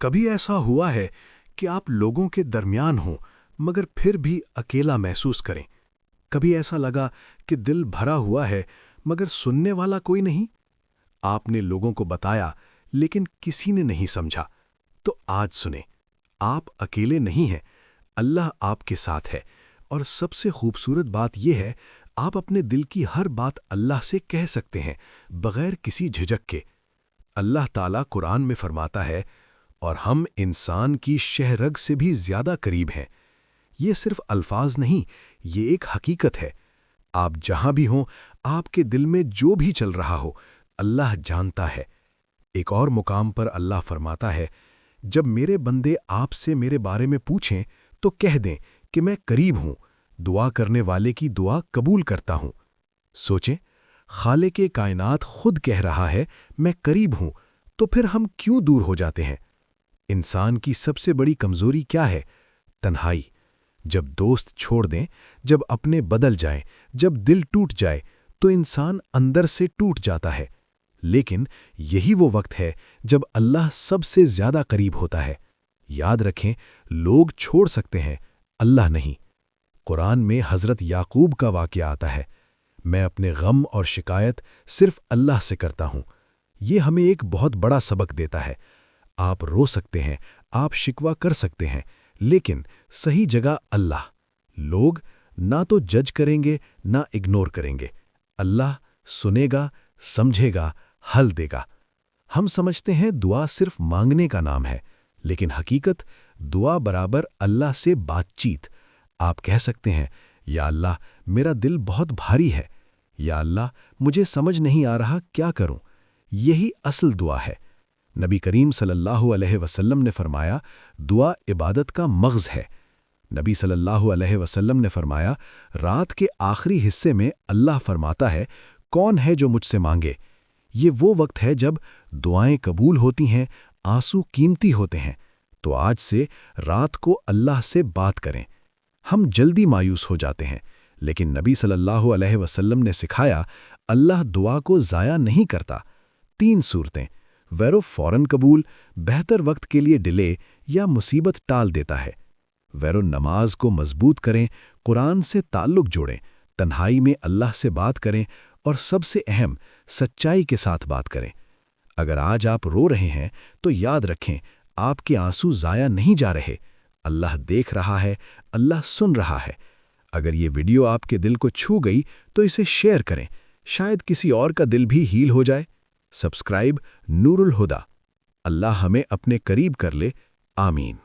کبھی ایسا ہوا ہے کہ آپ لوگوں کے درمیان ہوں مگر پھر بھی اکیلا محسوس کریں؟ کبھی ایسا لگا کہ دل بھرا ہوا ہے مگر سننے والا کوئی نہیں؟ آپ نے لوگوں کو بتایا لیکن کسی نے نہیں سمجھا؟ تو آج سنیں، آپ اکیلے نہیں ہیں، اللہ آپ کے ساتھ ہے۔ اور سب سے خوبصورت بات یہ ہے، آپ اپنے دل کی ہر بات اللہ سے کہہ سکتے ہیں بغیر کسی جھجک کے۔ اللہ تعالیٰ قرآن میں فرماتا ہے، اور ہم انسان کی شہ رگ سے بھی زیادہ قریب ہیں۔ یہ صرف الفاظ نہیں، یہ ایک حقیقت ہے۔ آپ جہاں بھی ہوں، آپ کے دل میں جو بھی چل رہا ہو، اللہ جانتا ہے۔ ایک اور مقام پر اللہ فرماتا ہے، جب میرے بندے آپ سے میرے بارے میں پوچھیں تو کہہ دیں کہ میں قریب ہوں، دعا کرنے والے کی دعا قبول کرتا ہوں۔ سوچیں، خالق کائنات خود کہہ رہا ہے میں قریب ہوں، تو پھر ہم کیوں دور ہو جاتے ہیں؟ انسان کی سب سے بڑی کمزوری کیا ہے؟ تنہائی۔ جب دوست چھوڑ دیں، جب اپنے بدل جائیں، جب دل ٹوٹ جائے تو انسان اندر سے ٹوٹ جاتا ہے۔ لیکن یہی وہ وقت ہے جب اللہ سب سے زیادہ قریب ہوتا ہے۔ یاد رکھیں، لوگ چھوڑ سکتے ہیں، اللہ نہیں۔ قرآن میں حضرت یعقوب کا واقعہ آتا ہے، میں اپنے غم اور شکایت صرف اللہ سے کرتا ہوں۔ یہ ہمیں ایک بہت بڑا سبق دیتا ہے۔ آپ رو سکتے ہیں، آپ شکوہ کر سکتے ہیں، لیکن صحیح جگہ اللہ۔ لوگ نہ تو جج کریں گے نہ اگنور کریں گے، اللہ سنے گا، سمجھے گا، حل دے گا۔ ہم سمجھتے ہیں دعا صرف مانگنے کا نام ہے، لیکن حقیقت دعا برابر اللہ سے بات چیت۔ آپ کہہ سکتے ہیں، یا اللہ میرا دل بہت بھاری ہے، یا اللہ مجھے سمجھ نہیں آ رہا کیا کروں۔ یہی اصل دعا ہے۔ نبی کریم صلی اللہ علیہ وسلم نے فرمایا، دعا عبادت کا مغز ہے۔ نبی صلی اللہ علیہ وسلم نے فرمایا، رات کے آخری حصے میں اللہ فرماتا ہے، کون ہے جو مجھ سے مانگے؟ یہ وہ وقت ہے جب دعائیں قبول ہوتی ہیں، آنسو قیمتی ہوتے ہیں۔ تو آج سے رات کو اللہ سے بات کریں۔ ہم جلدی مایوس ہو جاتے ہیں، لیکن نبی صلی اللہ علیہ وسلم نے سکھایا، اللہ دعا کو ضائع نہیں کرتا۔ 3 صورتیں، ویرو فوراً قبول، بہتر وقت کے لیے ڈیلے، یا مصیبت ٹال دیتا ہے۔ ویرو نماز کو مضبوط کریں، قرآن سے تعلق جوڑیں، تنہائی میں اللہ سے بات کریں، اور سب سے اہم، سچائی کے ساتھ بات کریں۔ اگر آج آپ رو رہے ہیں تو یاد رکھیں، آپ کے آنسو ضائع نہیں جا رہے، اللہ دیکھ رہا ہے، اللہ سن رہا ہے۔ اگر یہ ویڈیو آپ کے دل کو چھو گئی تو اسے شیئر کریں، شاید کسی اور کا دل بھی ہیل ہو جائے۔ سبسکرائب نور الہدا۔ اللہ ہمیں اپنے قریب کر لے، آمین۔